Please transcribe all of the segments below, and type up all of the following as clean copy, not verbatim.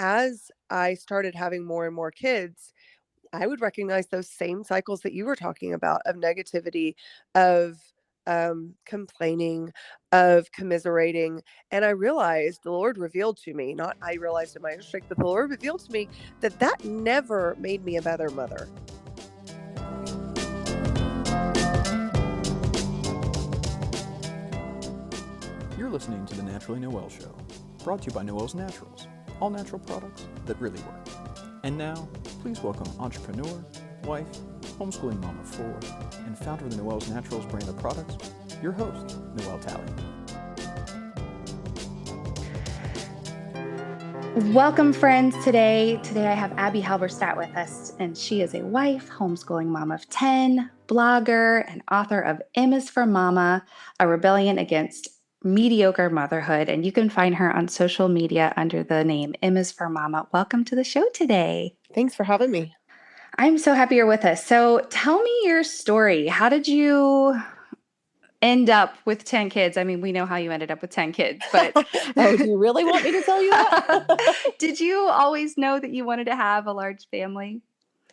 as I started having more and more kids, I would recognize those same cycles that you were talking about of negativity, of complaining, of commiserating. And I realized the Lord revealed to me, not I realized in my own strength, but the Lord revealed to me that that never made me a better mother. You're listening to the Naturally Noel Show, brought to you by Noel's Naturals, all natural products that really work. And now, please welcome entrepreneur, wife, homeschooling mom of 4, and founder of the Noel's Naturals brand of products, your host, Noel Talley. Welcome, friends. Today I have Abbie Halberstadt with us, and she is a wife, homeschooling mom of 10, blogger, and author of M is for Mama, a rebellion against mediocre motherhood. And you can find her on social media under the name M is for Mama. Welcome to the show today. Thanks for having me. I'm so happy you're with us. So tell me your story. How did you end up with 10 kids? I mean, we know how you ended up with 10 kids, but Oh, do you really want me to tell you that? Did you always know that you wanted to have a large family?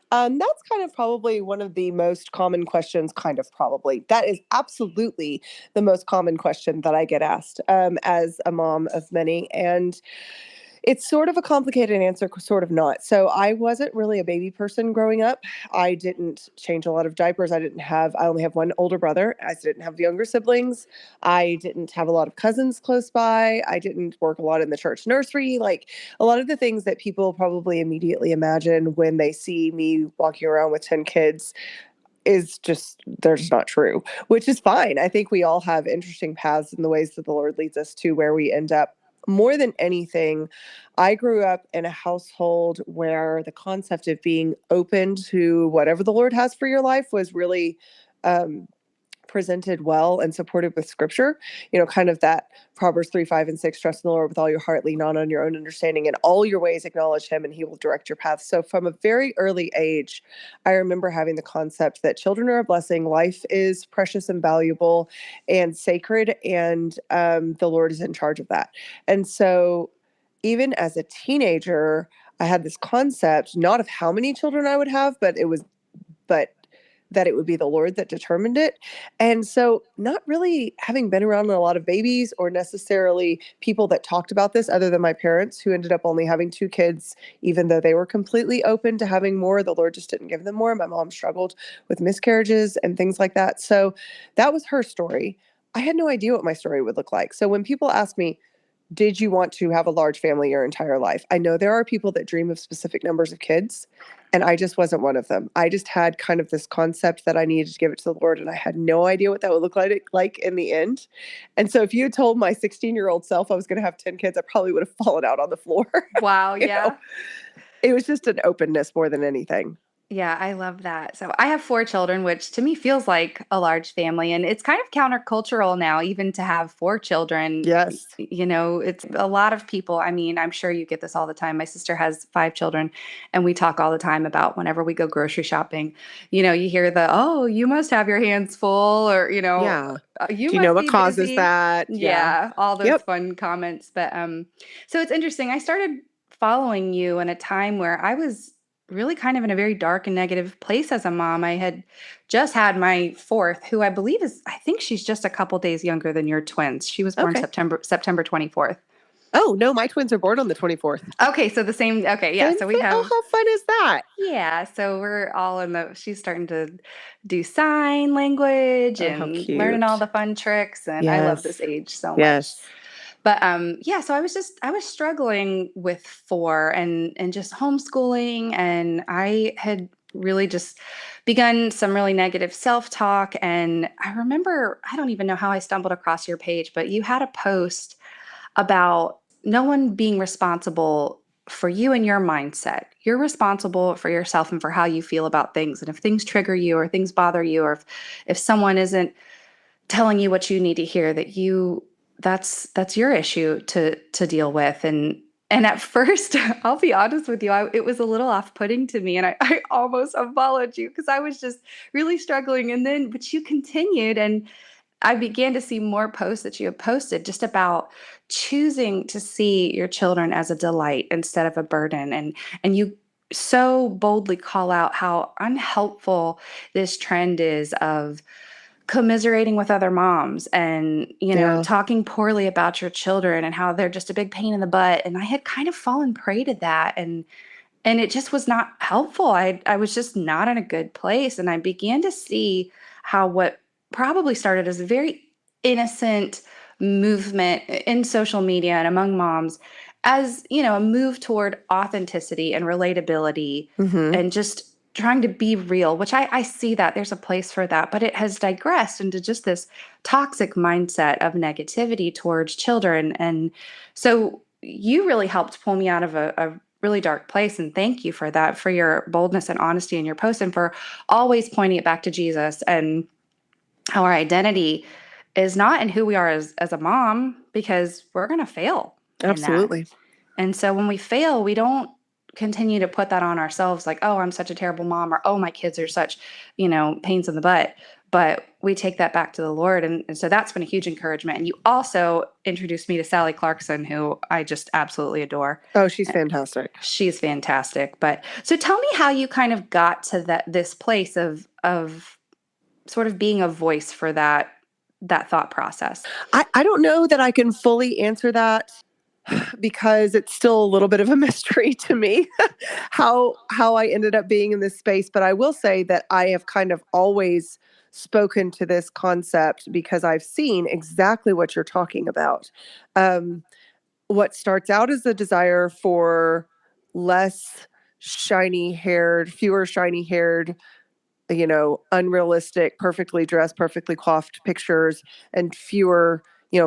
That's kind of probably one of the most common questions, That is absolutely the most common question that I get asked as a mom of many. And it's sort of a complicated answer, sort of not. So I wasn't really a baby person growing up. I didn't change a lot of diapers. I only have one older brother. I didn't have younger siblings. I didn't have a lot of cousins close by. I didn't work a lot in the church nursery. Like a lot of the things that people probably immediately imagine when they see me walking around with 10 kids they're just not true, which is fine. I think we all have interesting paths in the ways that the Lord leads us to where we end up. More than anything, I grew up in a household where the concept of being open to whatever the Lord has for your life was really presented well and supported with scripture, kind of that Proverbs 3, 5, and 6, trust in the Lord with all your heart, lean not on your own understanding, in all your ways acknowledge him and he will direct your path. So from a very early age, I remember having the concept that children are a blessing, life is precious and valuable and sacred, and the Lord is in charge of that. And so even as a teenager, I had this concept, not of how many children I would have, but that it would be the Lord that determined it. And so not really having been around a lot of babies or necessarily people that talked about this other than my parents, who ended up only having 2 kids, even though they were completely open to having more, the Lord just didn't give them more. My mom struggled with miscarriages and things like that. So that was her story. I had no idea what my story would look like. So when people ask me, did you want to have a large family your entire life? I know there are people that dream of specific numbers of kids, and I just wasn't one of them. I just had kind of this concept that I needed to give it to the Lord, and I had no idea what that would look like in the end. And so if you told my 16-year-old self I was going to have 10 kids, I probably would have fallen out on the floor. Wow, yeah. It was just an openness more than anything. Yeah, I love that. So I have 4 children, which to me feels like a large family. And it's kind of countercultural now, even to have 4 children. Yes. It's a lot of people. I mean, I'm sure you get this all the time. My sister has 5 children, and we talk all the time about whenever we go grocery shopping, you hear oh, you must have your hands full, or, Yeah. you Do you must know what be causes busy. that? Yeah, all those Yep. fun comments. But so it's interesting. I started following you in a time where I was really kind of in a very dark and negative place as a mom. I had just had my 4th, who I think she's just a couple days younger than your twins. She was born Okay. September 24th. Oh, no, my twins are born on the 24th. Okay, so the same. Okay, yeah. So we have. Oh, how fun is that? Yeah, so we're all she's starting to do sign language Oh, how and cute. learning all the fun tricks. And I love this age so much. Yes. But so I was struggling with 4 and just homeschooling, and I had really just begun some really negative self-talk. And I remember, I don't even know how I stumbled across your page, but you had a post about no one being responsible for you and your mindset. You're responsible for yourself and for how you feel about things. And if things trigger you or things bother you, or if someone isn't telling you what you need to hear, that's your issue to deal with. And at first, I'll be honest with you, it was a little off-putting to me, and I almost unfollowed you because I was just really struggling. But you continued, and I began to see more posts that you have posted just about choosing to see your children as a delight instead of a burden. And you so boldly call out how unhelpful this trend is of commiserating with other moms and, Yeah. talking poorly about your children and how they're just a big pain in the butt. And I had kind of fallen prey to that. And it just was not helpful. I was just not in a good place, and I began to see how what probably started as a very innocent movement in social media and among moms as, a move toward authenticity and relatability Hmm. and just trying to be real, which I see that there's a place for that, but it has digressed into just this toxic mindset of negativity towards children. And so you really helped pull me out of a really dark place. And thank you for that, for your boldness and honesty in your post, and for always pointing it back to Jesus and how our identity is not in who we are as a mom, because we're going to fail in that. Absolutely. And so when we fail, we don't continue to put that on ourselves like, oh, I'm such a terrible mom, or oh, my kids are such, pains in the butt. But we take that back to the Lord. And so that's been a huge encouragement. And you also introduced me to Sally Clarkson, who I just absolutely adore. Oh, she's fantastic. She's fantastic. But so tell me how you kind of got to this place of sort of being a voice for that thought process. I don't know that I can fully answer that because it's still a little bit of a mystery to me how I ended up being in this space. But I will say that I have kind of always spoken to this concept because I've seen exactly what you're talking about. Um, what starts out as a desire for less shiny haired, fewer shiny haired, unrealistic, perfectly dressed, perfectly coiffed pictures and fewer,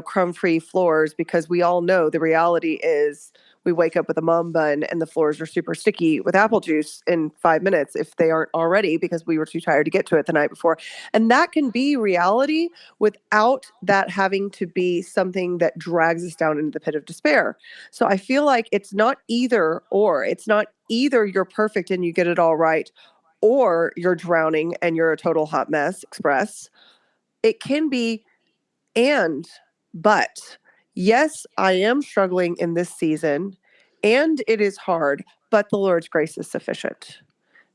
crumb-free floors, because we all know the reality is we wake up with a mom bun and the floors are super sticky with apple juice in 5 minutes if they aren't already, because we were too tired to get to it the night before. And that can be reality without that having to be something that drags us down into the pit of despair. So I feel like it's not either or. It's not either you're perfect and you get it all right, or you're drowning and you're a total hot mess express. It can be but yes, I am struggling in this season and it is hard, but the Lord's grace is sufficient.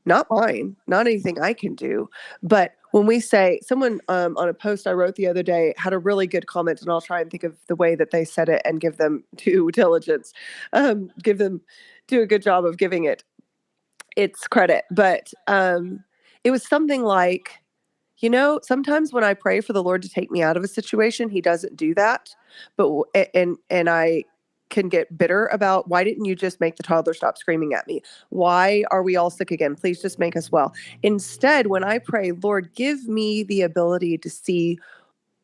Not mine, not anything I can do. But when we say, someone on a post I wrote the other day had a really good comment, and I'll try and think of the way that they said it and give them due diligence, do a good job of giving it its credit. But it was something like, sometimes when I pray for the Lord to take me out of a situation, he doesn't do that. But and I can get bitter about, why didn't you just make the toddler stop screaming at me? Why are we all sick again? Please just make us well. Instead, when I pray, Lord, give me the ability to see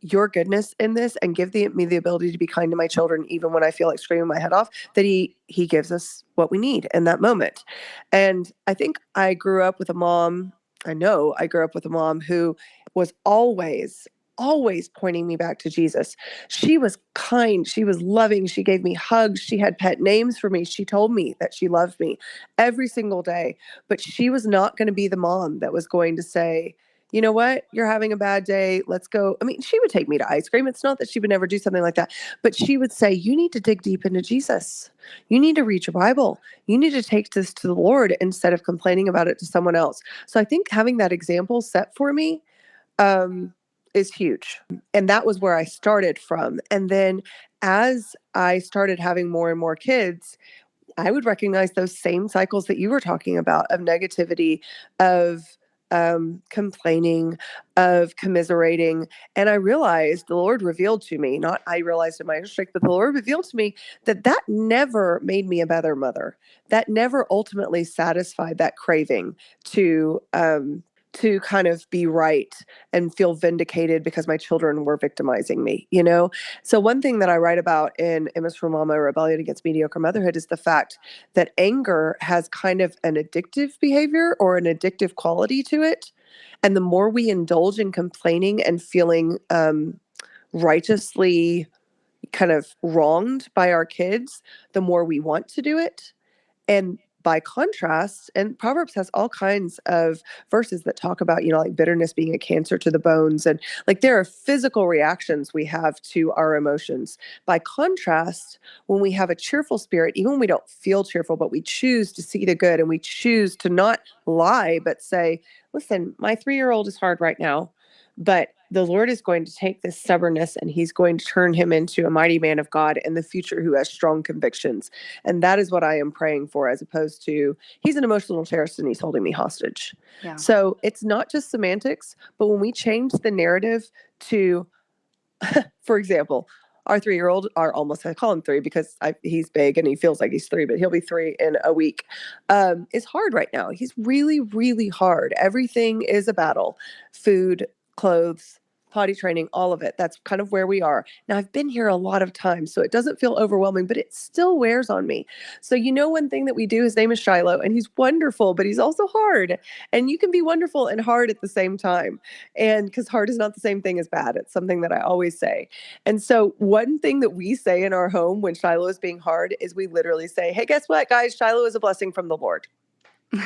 your goodness in this, and give me the ability to be kind to my children even when I feel like screaming my head off, that he gives us what we need in that moment. And I think I grew up with a mom. I know I grew up with a mom who was always pointing me back to Jesus. She was kind, she was loving, she gave me hugs, she had pet names for me, she told me that she loved me every single day. But she was not going to be the mom that was going to say, you know what, you're having a bad day, let's go. I mean, she would take me to ice cream. It's not that she would never do something like that, but she would say, you need to dig deep into Jesus. You need to read your Bible. You need to take this to the Lord instead of complaining about it to someone else. So I think having that example set for me is huge. And that was where I started from. And then as I started having more and more kids, I would recognize those same cycles that you were talking about, of negativity, of complaining, of commiserating. And I realized, the Lord revealed to me, not I realized in my own strength, but the Lord revealed to me that never made me a better mother. That never ultimately satisfied that craving to kind of be right and feel vindicated because my children were victimizing me. So one thing that I write about in Emma's for Mama, Rebellion Against Mediocre Motherhood, is the fact that anger has kind of an addictive behavior or an addictive quality to it. And the more we indulge in complaining and feeling righteously kind of wronged by our kids, the more we want to do it. And by contrast, and Proverbs has all kinds of verses that talk about, like bitterness being a cancer to the bones. And like there are physical reactions we have to our emotions. By contrast, when we have a cheerful spirit, even when we don't feel cheerful, but we choose to see the good and we choose to not lie, but say, listen, my 3-year-old is hard right now, but the Lord is going to take this stubbornness and he's going to turn him into a mighty man of God in the future who has strong convictions. And that is what I am praying for, as opposed to he's an emotional terrorist and he's holding me hostage. Yeah. So it's not just semantics, but when we change the narrative to, for example, our 3-year-old, I call him 3 because he's big and he feels like he's 3, but he'll be 3 in a week, is hard right now. He's really, really hard. Everything is a battle. Food, clothes, potty training, all of it. That's kind of where we are. Now, I've been here a lot of times, so it doesn't feel overwhelming, but it still wears on me. So, one thing that we do, his name is Shiloh, and he's wonderful, but he's also hard. And you can be wonderful and hard at the same time. And because hard is not the same thing as bad. It's something that I always say. And so one thing that we say in our home when Shiloh is being hard is we literally say, hey, guess what, guys? Shiloh is a blessing from the Lord.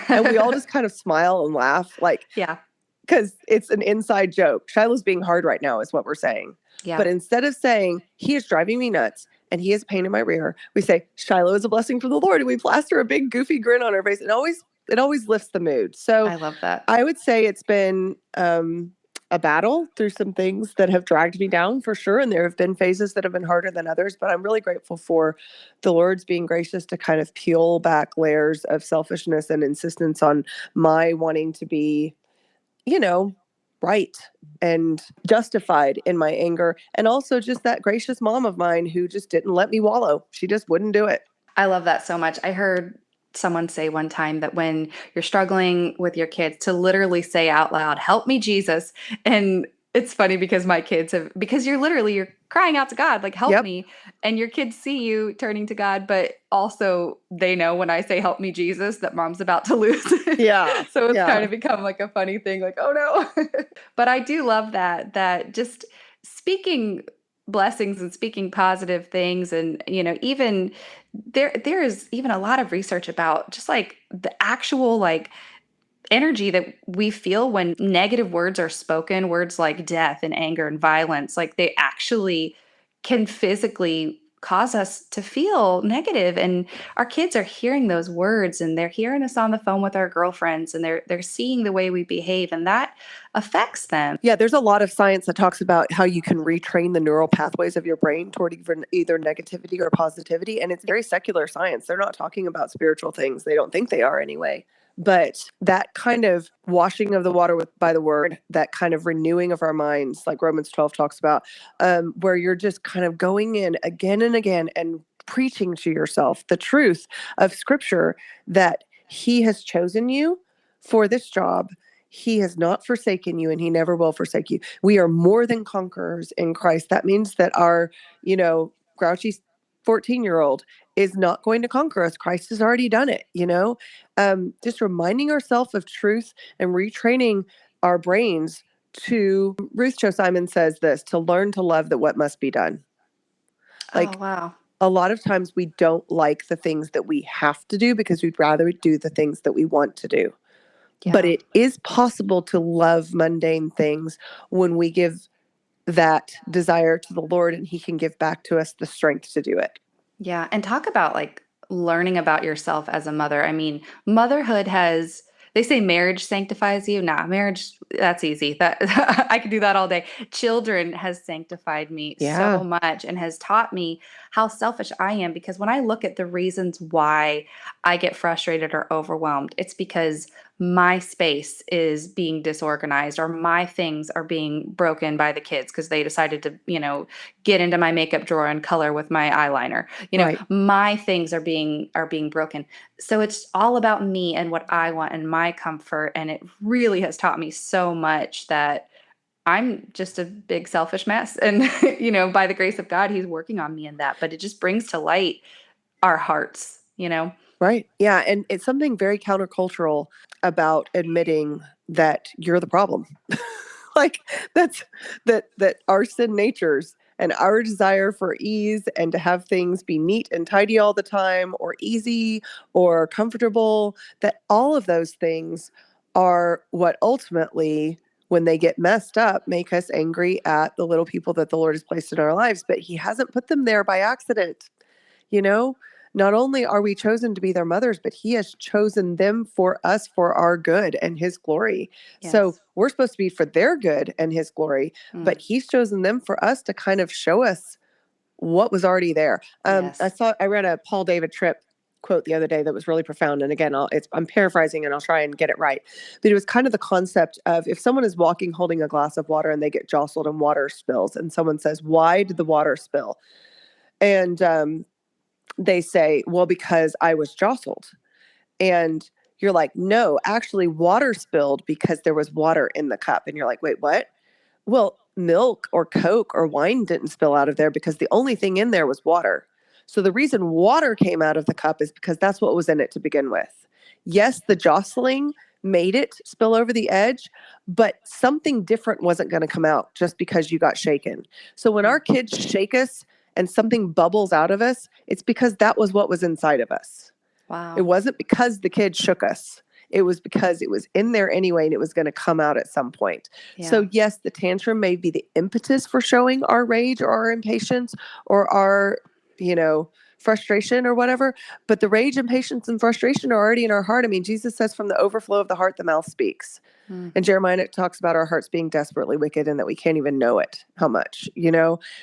And we all just kind of smile and laugh, like, yeah. Because it's an inside joke. Shiloh's being hard right now is what we're saying. Yeah. But instead of saying, he is driving me nuts and he is a pain in my rear, we say, Shiloh is a blessing from the Lord. And we plaster a big goofy grin on our face. It always lifts the mood. So I love that. I would say it's been a battle through some things that have dragged me down for sure. And there have been phases that have been harder than others. But I'm really grateful for the Lord's being gracious to kind of peel back layers of selfishness and insistence on my wanting to be right and justified in my anger. And also just that gracious mom of mine who just didn't let me wallow. She just wouldn't do it. I love that so much. I heard someone say one time that when you're struggling with your kids, to literally say out loud, help me, Jesus. And it's funny because because you're crying out to God, like, help me. And your kids see you turning to God, but also they know when I say, help me, Jesus, that mom's about to lose. Yeah. So it's kind of become like a funny thing, like, oh no. But I do love that just speaking blessings and speaking positive things. And, even there is even a lot of research about just like the actual, like, energy that we feel when negative words are spoken, words like death and anger and violence, like they actually can physically cause us to feel negative. And our kids are hearing those words and they're hearing us on the phone with our girlfriends and they're seeing the way we behave, and that affects them. Yeah, there's a lot of science that talks about how you can retrain the neural pathways of your brain toward either negativity or positivity. And it's very secular science. They're not talking about spiritual things. They don't think they are anyway. But that kind of washing of the water by the word, that kind of renewing of our minds, like Romans 12 talks about, where you're just kind of going in again and again and preaching to yourself the truth of Scripture that he has chosen you for this job. He has not forsaken you and he never will forsake you. We are more than conquerors in Christ. That means that our, grouchy 14-year-old is not going to conquer us. Christ has already done it, just reminding ourselves of truth and retraining our brains to, Ruth Cho Simon says this, to learn to love that what must be done. Like, oh, wow. A lot of times we don't like the things that we have to do because we'd rather do the things that we want to do. Yeah. But it is possible to love mundane things when we give that desire to the Lord, and he can give back to us the strength to do it. Yeah. And talk about like learning about yourself as a mother. I mean, motherhood they say marriage sanctifies you. Nah, marriage, that's easy. That I could do that all day. Children has sanctified me so much and has taught me how selfish I am, because when I look at the reasons why I get frustrated or overwhelmed, it's because my space is being disorganized or my things are being broken by the kids because they decided to, get into my makeup drawer and color with my eyeliner. My things are being broken. So it's all about me and what I want and my comfort. And it really has taught me so much that I'm just a big selfish mess. And, by the grace of God, he's working on me in that. But it just brings to light our hearts, Right. Yeah. And it's something very countercultural about admitting that you're the problem. Like that our sin natures and our desire for ease and to have things be neat and tidy all the time or easy or comfortable, that all of those things are what ultimately, when they get messed up, make us angry at the little people that the Lord has placed in our lives. But he hasn't put them there by accident. You know, not only are we chosen to be their mothers, but he has chosen them for us for our good and his glory. So Yes. we're supposed to be for their good and his glory, but Mm. he's chosen them for us to kind of show us what was already there. Yes. I read a Paul David Tripp quote the other day that was really profound. And again, I'm paraphrasing and I'll try and get it right. But it was kind of the concept of, if someone is walking holding a glass of water and they get jostled and water spills, and someone says, "Why did the water spill?" And they say, "Well, because I was jostled." And you're like, "No, actually water spilled because there was water in the cup." And you're like, "Wait, what?" Well, milk or Coke or wine didn't spill out of there because the only thing in there was water. So the reason water came out of the cup is because that's what was in it to begin with. Yes, the jostling made it spill over the edge, but something different wasn't going to come out just because you got shaken. So when our kids shake us and something bubbles out of us, it's because that was what was inside of us. It Wow. wasn't because the kid shook us. It was because it was in there anyway and it was going to come out at some point. Yeah. So yes, the tantrum may be the impetus for showing our rage or our impatience or our, frustration or whatever, but the rage, impatience, and frustration are already in our heart. I mean, Jesus says from the overflow of the heart, the mouth speaks. Mm. And Jeremiah talks about our hearts being desperately wicked and that we can't even know it, how much.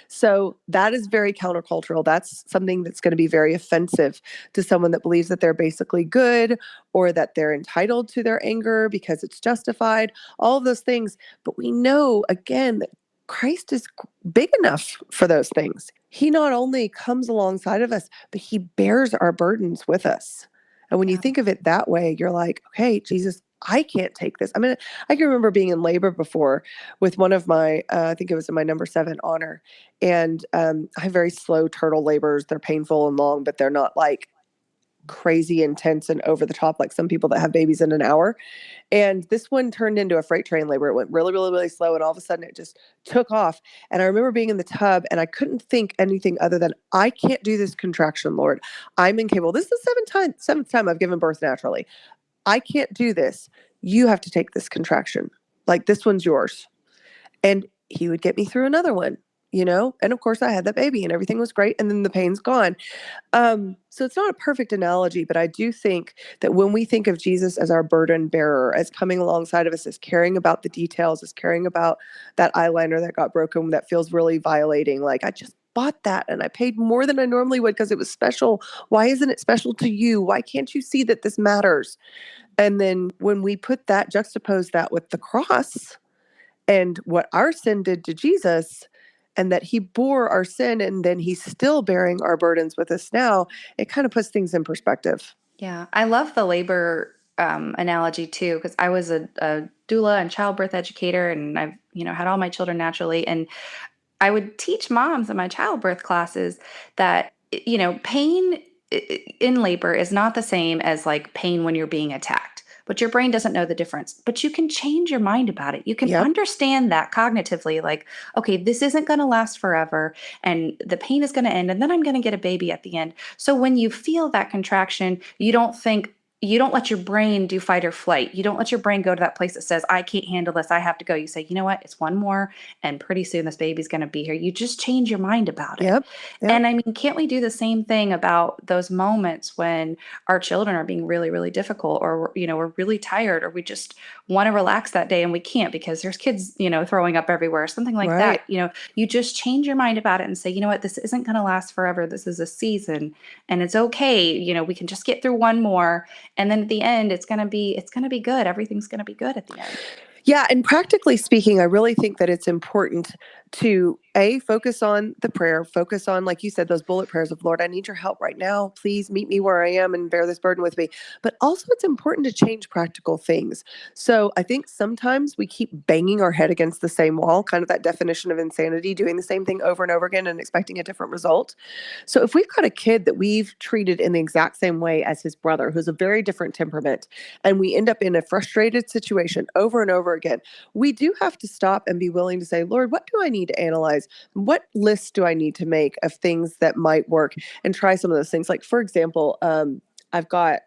So that is very countercultural. That's something that's going to be very offensive to someone that believes that they're basically good or that they're entitled to their anger because it's justified, all of those things. But we know, again, that Christ is big enough for those things. He not only comes alongside of us, but he bears our burdens with us. And when you Yeah. think of it that way, you're like, okay, Jesus, I can't take this. I mean, I can remember being in labor before with one of my, I think it was in my number 7 honor. And I have very slow turtle labors. They're painful and long, but they're not like crazy intense and over the top like some people that have babies in an hour. And this one turned into a freight train labor. It went really, really, really slow. And all of a sudden it just took off. And I remember being in the tub and I couldn't think anything other than, I can't do this contraction, Lord. I'm incapable. This is the seventh time I've given birth naturally. I can't do this. You have to take this contraction. Like, this one's yours. And he would get me through another one, And of course I had that baby and everything was great. And then the pain's gone. So it's not a perfect analogy, but I do think that when we think of Jesus as our burden bearer, as coming alongside of us, as caring about the details, as caring about that eyeliner that got broken, that feels really violating. Like, I just bought that and I paid more than I normally would because it was special. Why isn't it special to you? Why can't you see that this matters? And then when we juxtapose that with the cross and what our sin did to Jesus, and that he bore our sin and then he's still bearing our burdens with us now, it kind of puts things in perspective. Yeah. I love the labor analogy too, because I was a doula and childbirth educator, and I've, had all my children naturally. And I would teach moms in my childbirth classes that, pain in labor is not the same as like pain when you're being attacked. But your brain doesn't know the difference. But you can change your mind about it. You can Yep. understand that cognitively, like, okay, this isn't going to last forever, and the pain is going to end, and then I'm going to get a baby at the end. So when you feel that contraction, you don't let your brain do fight or flight. You don't let your brain go to that place that says, I can't handle this, I have to go. You say, you know what? It's one more, and pretty soon this baby's going to be here. You just change your mind about it. Yep. Yep. And I mean, can't we do the same thing about those moments when our children are being really, really difficult, or, we're really tired, or we just want to relax that day and we can't because there's kids, throwing up everywhere, something like Right. that. You just change your mind about it and say, you know what, this isn't going to last forever. This is a season, and it's okay. We can just get through one more. And then at the end, it's going to be good. Everything's going to be good at the end. Yeah. And practically speaking, I really think that it's important to focus on the prayer, focus on, like you said, those bullet prayers of, Lord, I need your help right now. Please meet me where I am and bear this burden with me. But also it's important to change practical things. So I think sometimes we keep banging our head against the same wall, kind of that definition of insanity, doing the same thing over and over again and expecting a different result. So if we've got a kid that we've treated in the exact same way as his brother, who's a very different temperament, and we end up in a frustrated situation over and over again, we do have to stop and be willing to say, Lord, what do I need to analyze prioritize. What lists do I need to make of things that might work and try some of those things? Like, for example, I've got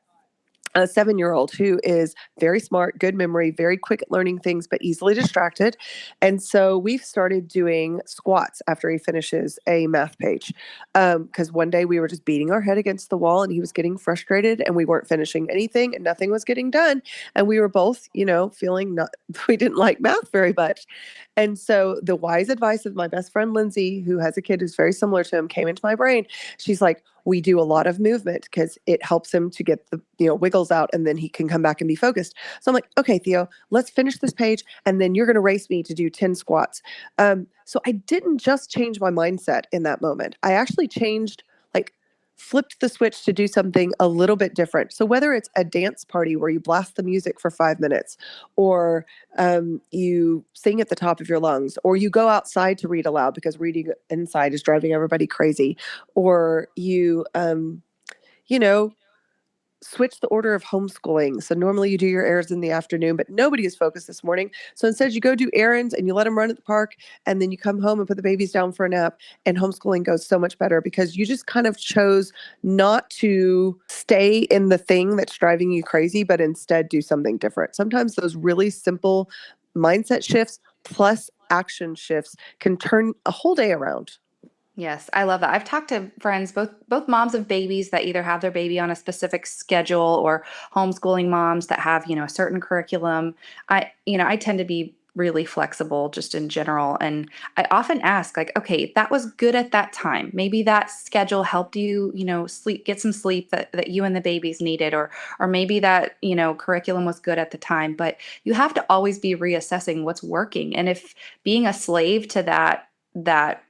a 7-year-old who is very smart, good memory, very quick at learning things, but easily distracted. And so we've started doing squats after he finishes a math page. Because one day we were just beating our head against the wall and he was getting frustrated and we weren't finishing anything and nothing was getting done. And we were both, feeling we didn't like math very much. And so the wise advice of my best friend, Lindsay, who has a kid who's very similar to him, came into my brain. She's like, we do a lot of movement because it helps him to get the, wiggles out and then he can come back and be focused. So I'm like, okay, Theo, let's finish this page. And then you're going to race me to do 10 squats. So I didn't just change my mindset in that moment. I actually flipped the switch to do something a little bit different. So whether it's a dance party where you blast the music for 5 minutes, or you sing at the top of your lungs, or you go outside to read aloud because reading inside is driving everybody crazy, or you, switch the order of homeschooling. So normally you do your errands in the afternoon, but nobody is focused this morning. So instead you go do errands and you let them run at the park and then you come home and put the babies down for a nap, and homeschooling goes so much better because you just kind of chose not to stay in the thing that's driving you crazy, but instead do something different. Sometimes those really simple mindset shifts plus action shifts can turn a whole day around. Yes, I love that. I've talked to friends, both moms of babies that either have their baby on a specific schedule or homeschooling moms that have, a certain curriculum. I tend to be really flexible just in general. And I often ask, like, okay, that was good at that time. Maybe that schedule helped you, get some sleep that you and the babies needed, or maybe that, curriculum was good at the time. But you have to always be reassessing what's working. And if being a slave to that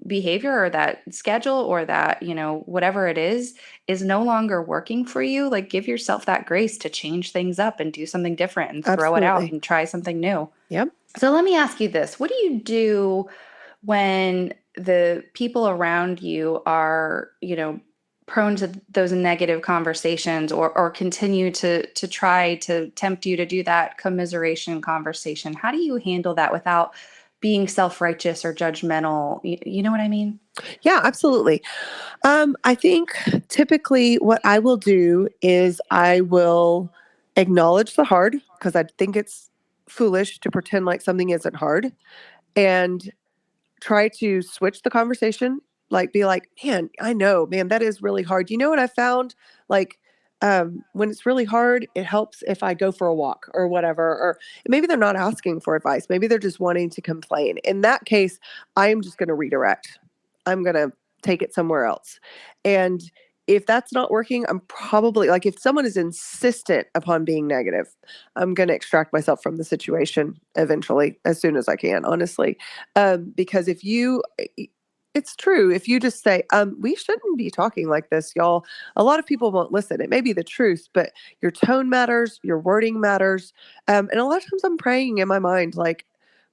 behavior or that schedule or that, whatever it is no longer working for you, like, give yourself that grace to change things up and do something different and throw it out Absolutely. and try something new. Yep. So let me ask you this. What do you do when the people around you are, prone to those negative conversations, or continue to try to tempt you to do that commiseration conversation? How do you handle that without being self-righteous or judgmental? You know what I mean? Yeah, absolutely. I think typically what I will do is I will acknowledge the hard because I think it's foolish to pretend like something isn't hard, and try to switch the conversation. Like, be like, man, I know, man, that is really hard. You know what I found? Like, when it's really hard, it helps if I go for a walk or whatever. Or maybe they're not asking for advice. Maybe they're just wanting to complain. In that case, I am just going to redirect. I'm going to take it somewhere else. And if that's not working, I'm probably like, if someone is insistent upon being negative, I'm going to extract myself from the situation eventually, as soon as I can, honestly. Because it's true. If you just say, we shouldn't be talking like this, y'all, a lot of people won't listen. It may be the truth, but your tone matters, your wording matters. And a lot of times I'm praying in my mind, like,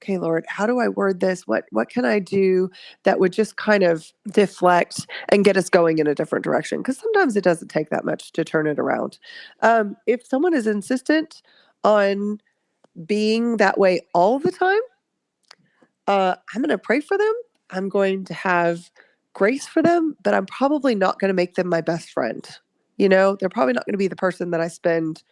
okay, Lord, how do I word this? What can I do that would just kind of deflect and get us going in a different direction? Because sometimes it doesn't take that much to turn it around. If someone is insistent on being that way all the time, I'm going to pray for them. I'm going to have grace for them, but I'm probably not going to make them my best friend. They're probably not going to be the person that I spend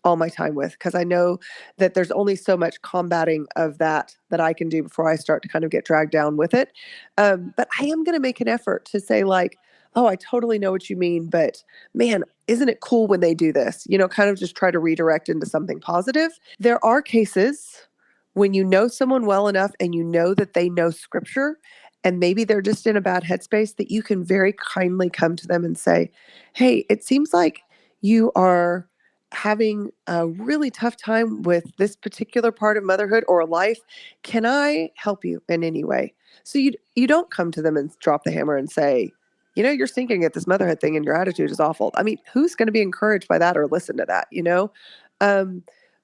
all my time with, because I know that there's only so much combating of that I can do before I start to kind of get dragged down with it. But I am going to make an effort to say, like, oh, I totally know what you mean, but man, isn't it cool when they do this? Kind of just try to redirect into something positive. There are cases when you know someone well enough and you know that they know scripture, and maybe they're just in a bad headspace, that you can very kindly come to them and say, hey, it seems like you are having a really tough time with this particular part of motherhood or life. Can I help you in any way? So you don't come to them and drop the hammer and say, you're sinking at this motherhood thing and your attitude is awful. I mean, who's going to be encouraged by that or listen to that,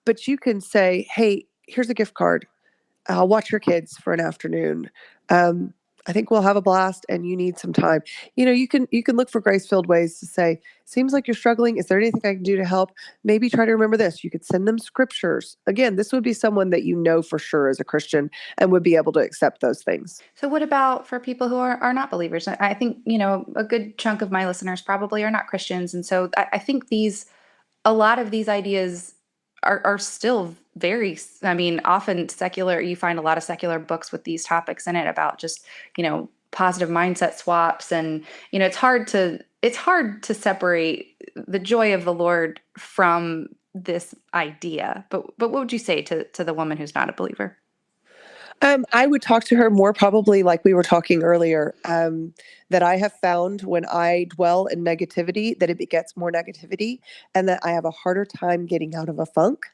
But you can say, hey, here's a gift card. I'll watch your kids for an afternoon. I think we'll have a blast and you need some time. You can look for grace-filled ways to say, seems like you're struggling. Is there anything I can do to help? Maybe try to remember this. You could send them scriptures. Again, this would be someone that you know for sure is a Christian and would be able to accept those things. So what about for people who are not believers? I think, a good chunk of my listeners probably are not Christians. And so I think a lot of these ideas are still very, I mean, often secular. You find a lot of secular books with these topics in it about just, positive mindset swaps. And, it's hard to separate the joy of the Lord from this idea. But what would you say to the woman who's not a believer? I would talk to her more probably like we were talking earlier, that I have found when I dwell in negativity, that it begets more negativity and that I have a harder time getting out of a funk.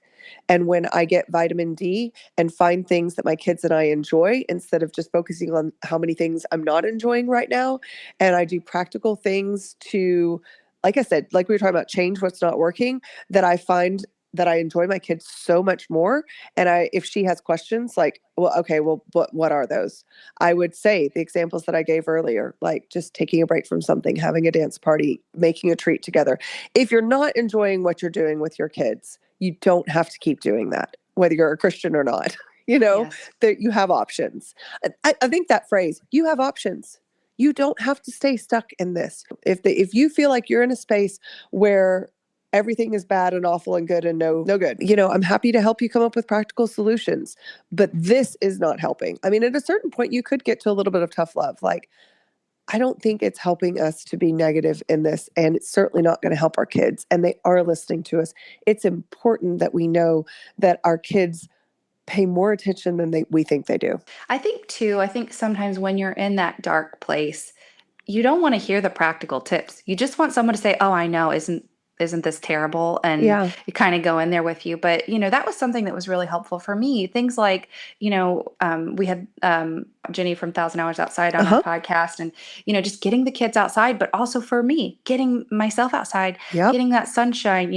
And when I get vitamin D and find things that my kids and I enjoy instead of just focusing on how many things I'm not enjoying right now, and I do practical things to, like I said, like we were talking about, change what's not working, that I find that I enjoy my kids so much more. And if she has questions like, well, okay, well, what are those? I would say the examples that I gave earlier, like just taking a break from something, having a dance party, making a treat together. If you're not enjoying what you're doing with your kids, you don't have to keep doing that, whether you're a Christian or not. Yes. That you have options. I think that phrase, you have options. You don't have to stay stuck in this. If you feel like you're in a space where everything is bad and awful and good and no good, I'm happy to help you come up with practical solutions. But this is not helping. I mean, at a certain point, you could get to a little bit of tough love. Like, I don't think it's helping us to be negative in this, and it's certainly not going to help our kids. And they are listening to us. It's important that we know that our kids pay more attention than we think they do. I think sometimes when you're in that dark place, you don't want to hear the practical tips. You just want someone to say, "Oh, I know, isn't this terrible?" And Yeah. you kind of go in there with you. But that was something that was really helpful for me. Things like, we had Jenny from Thousand Hours Outside on our Uh-huh. podcast, and just getting the kids outside, but also for me, getting myself outside, Yep. getting that sunshine.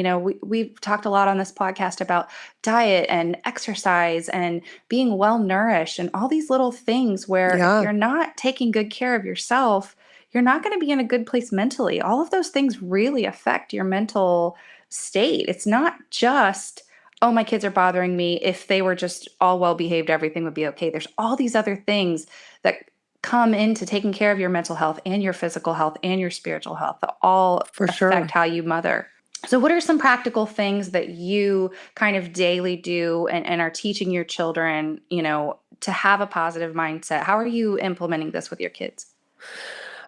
We've talked a lot on this podcast about diet and exercise and being well nourished and all these little things where if Yeah. you're not taking good care of yourself, you're not going to be in a good place mentally. All of those things really affect your mental state. It's not just, oh, my kids are bothering me. If they were just all well behaved, everything would be okay. There's all these other things that come into taking care of your mental health and your physical health and your spiritual health that all For affect sure. how you mother. So, what are some practical things that you kind of daily do and are teaching your children, to have a positive mindset? How are you implementing this with your kids?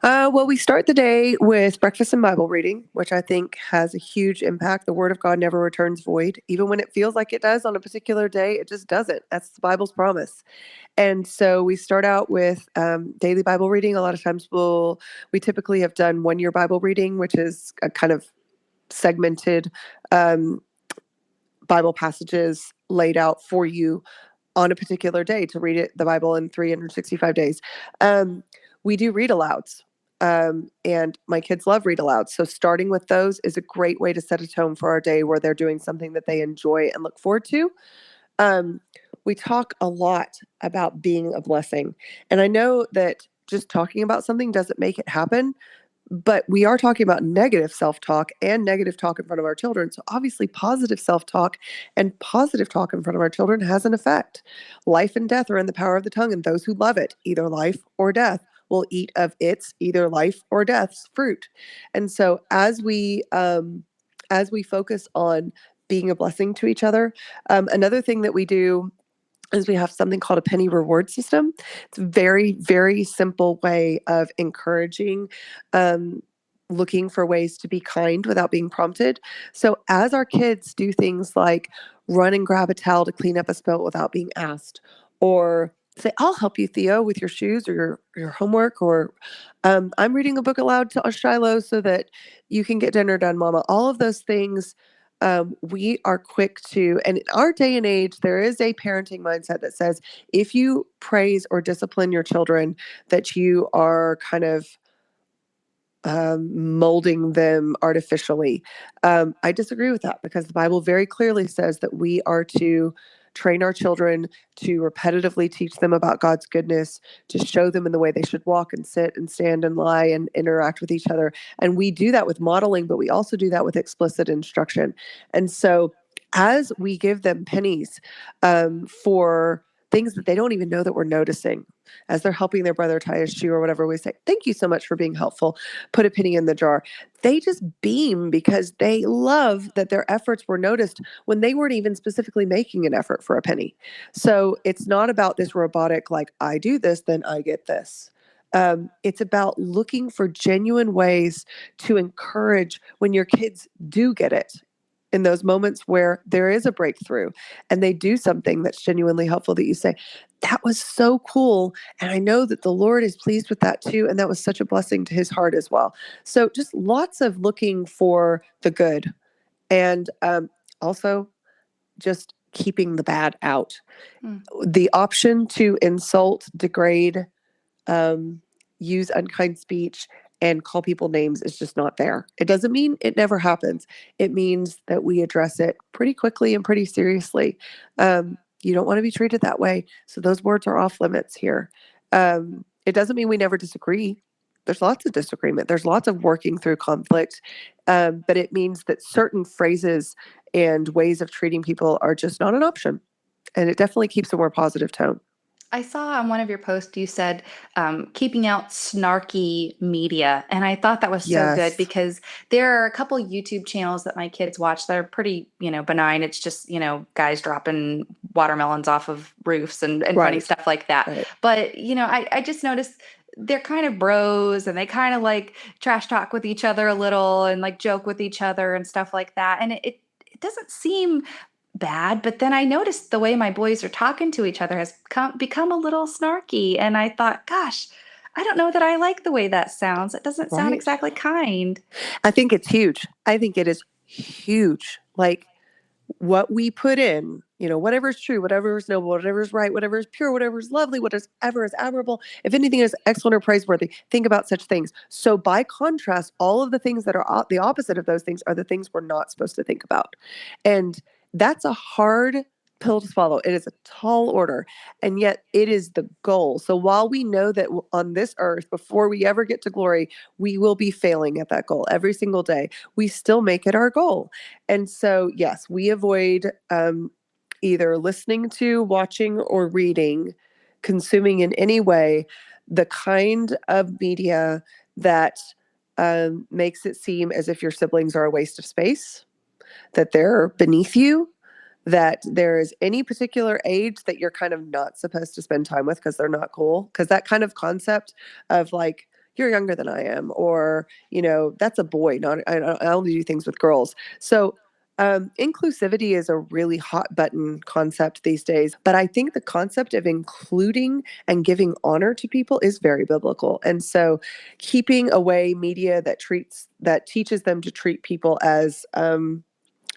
Well, we start the day with breakfast and Bible reading, which I think has a huge impact. The Word of God never returns void. Even when it feels like it does on a particular day, it just doesn't. That's the Bible's promise. And so we start out with daily Bible reading. A lot of times we typically have done 1 year Bible reading, which is a kind of segmented um, Bible passages laid out for you on a particular day to read the Bible in 365 days. Um, we do read alouds. And my kids love read alouds. So starting with those is a great way to set a tone for our day where they're doing something that they enjoy and look forward to. Um, we talk a lot about being a blessing. And I know that just talking about something doesn't make it happen, but we are talking about negative self-talk and negative talk in front of our children. So obviously positive self-talk and positive talk in front of our children has an effect. Life and death are in the power of the tongue, and those who love it, either life or death, will eat of its either life or death's fruit. And so as we focus on being a blessing to each other, another thing that we do is we have something called a penny reward system. It's a very, very simple way of encouraging, um, looking for ways to be kind without being prompted. So as our kids do things like run and grab a towel to clean up a spill without being asked, or say, I'll help you, Theo, with your shoes or your homework, or I'm reading a book aloud to Shiloh so that you can get dinner done, Mama. All of those things, we are quick to, and in our day and age, there is a parenting mindset that says if you praise or discipline your children, that you are kind of molding them artificially. I disagree with that because the Bible very clearly says that we are to train our children to repetitively teach them about God's goodness, to show them in the way they should walk and sit and stand and lie and interact with each other. And we do that with modeling, but we also do that with explicit instruction. And so as we give them pennies for things that they don't even know that we're noticing, as they're helping their brother tie his shoe or whatever, we say, thank you so much for being helpful. Put a penny in the jar. They just beam because they love that their efforts were noticed when they weren't even specifically making an effort for a penny. So it's not about this robotic, like, I do this, then I get this. It's about looking for genuine ways to encourage when your kids do get it, in those moments where there is a breakthrough and they do something that's genuinely helpful, that you say, that was so cool. And I know that the Lord is pleased with that too. And that was such a blessing to his heart as well. So just lots of looking for the good, and also just keeping the bad out. The option to insult, degrade, use unkind speech, and call people names is just not there. It doesn't mean it never happens. It means that we address it pretty quickly and pretty seriously. You don't want to be treated that way. So those words are off limits here. It doesn't mean we never disagree. There's lots of disagreement. There's lots of working through conflict. But it means that certain phrases and ways of treating people are just not an option. And it definitely keeps a more positive tone. I saw on one of your posts you said keeping out snarky media. And I thought that was so good Yes. because there are a couple YouTube channels that my kids watch that are pretty, benign. It's just, guys dropping watermelons off of roofs and funny Right. stuff like that. Right. But, I just noticed they're kind of bros and they kind of like trash talk with each other a little and like joke with each other and stuff like that. And it doesn't seem bad, but then I noticed the way my boys are talking to each other has become a little snarky, and I thought, gosh, I don't know that I like the way that sounds. It doesn't sound Right. exactly kind. I think it's huge. I think it is huge. Like, what we put in, whatever is true, whatever is noble, whatever is right, whatever is pure, whatever is lovely, whatever is admirable, if anything is excellent or praiseworthy, think about such things. So by contrast, all of the things that are the opposite of those things are the things we're not supposed to think about. And that's a hard pill to swallow. It is a tall order, and yet it is the goal. So while we know that on this earth, before we ever get to glory, we will be failing at that goal every single day, we still make it our goal. And so, yes, we avoid either listening to, watching, or reading, consuming in any way the kind of media that makes it seem as if your siblings are a waste of space, that they're beneath you, that there is any particular age that you're kind of not supposed to spend time with because they're not cool. Because that kind of concept of like, you're younger than I am, or, that's a boy, I only do things with girls. So inclusivity is a really hot button concept these days. But I think the concept of including and giving honor to people is very biblical. And so keeping away media that teaches them to treat people as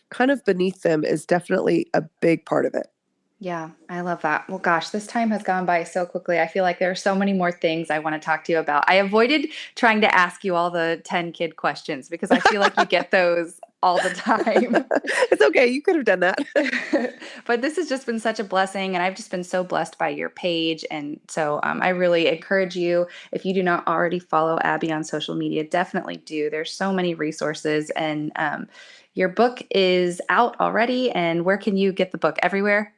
kind of beneath them is definitely a big part of it. Yeah, I love that. Well, gosh, this time has gone by so quickly. I feel like there are so many more things I want to talk to you about. I avoided trying to ask you all the 10 kid questions because I feel like you get those all the time. It's okay. You could have done that. But this has just been such a blessing, and I've just been so blessed by your page. And so I really encourage you, if you do not already follow Abbie on social media, definitely do. There's so many resources, and your book is out already. And where can you get the book? Everywhere?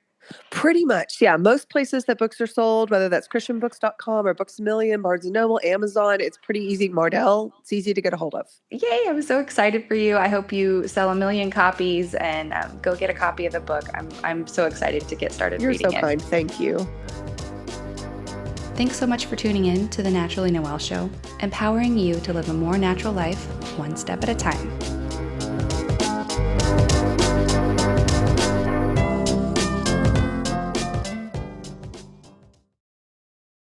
Pretty much, yeah. Most places that books are sold, whether that's christianbooks.com or Books A Million, Barnes & Noble, Amazon, it's pretty easy. Mardel, it's easy to get a hold of. Yay, I'm so excited for you. I hope you sell 1 million copies and go get a copy of the book. I'm so excited to get started reading it. You're so kind. Thank you. Thanks so much for tuning in to the Naturally Noelle Show, empowering you to live a more natural life, one step at a time.